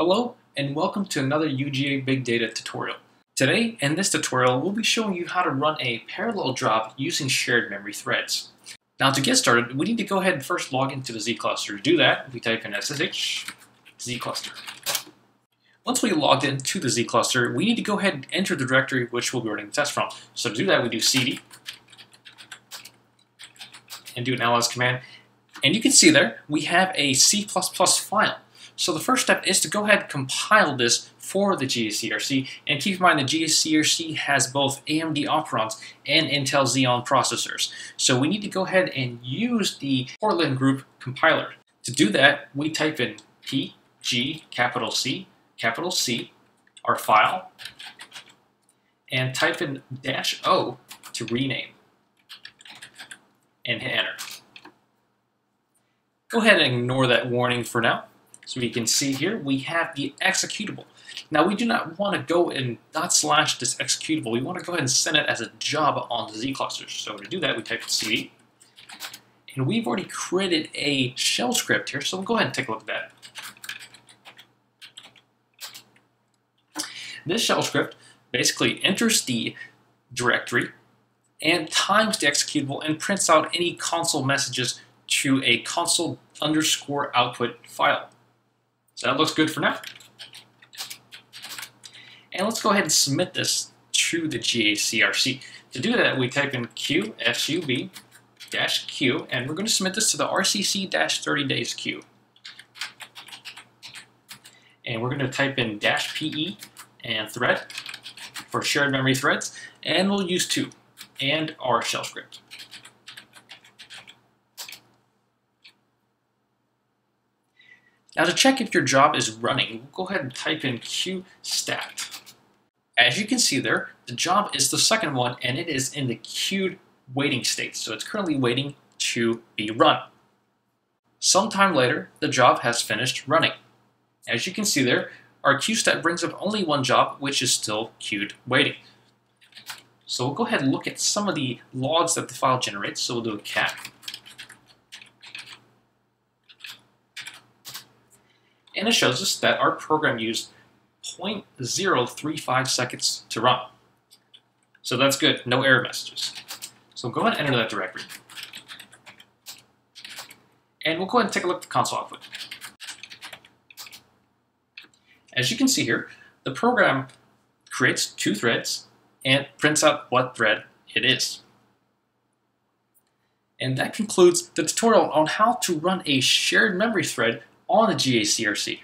Hello and welcome to another UGA Big Data tutorial. Today, in this tutorial, we'll be showing you how to run a parallel job using shared memory threads. Now to get started, we need to go ahead and first log into the zcluster. To do that, we type in SSH zcluster. Once we logged into the zcluster, we need to go ahead and enter the directory which we'll be running the test from. So to do that, we do cd and do an ls command. And you can see there, we have a C++ file. So the first step is to go ahead and compile this for the GACRC, and keep in mind the GACRC has both AMD Operons and Intel Xeon processors. So we need to go ahead and use the Portland Group compiler. To do that, we type in PG, capital C, our file, and type in -O to rename, and hit enter. Go ahead and ignore that warning for now. So we can see here, we have the executable. Now we do not want to go and / this executable. We want to go ahead and send it as a job on the zcluster. So to do that, we type cd. And we've already created a shell script here, so we'll go ahead and take a look at that. This shell script basically enters the directory and times the executable and prints out any console messages to a console_output file. So that looks good for now. And let's go ahead and submit this to the GACRC. To do that, we type in q sub-q, and we're going to submit this to the RCC-30 days queue. And we're going to type in -pe and thread for shared memory threads, and we'll use 2 and our shell script. Now to check if your job is running, we'll go ahead and type in qstat. As you can see there, the job is the second one and it is in the queued waiting state. So it's currently waiting to be run. Sometime later, the job has finished running. As you can see there, our qstat brings up only one job, which is still queued waiting. So we'll go ahead and look at some of the logs that the file generates. So we'll do a cat. And it shows us that our program used 0.035 seconds to run. So that's good, no error messages. So go ahead and enter that directory. And we'll go ahead and take a look at the console output. As you can see here, the program creates 2 threads and prints out what thread it is. And that concludes the tutorial on how to run a shared memory thread on the GACRC.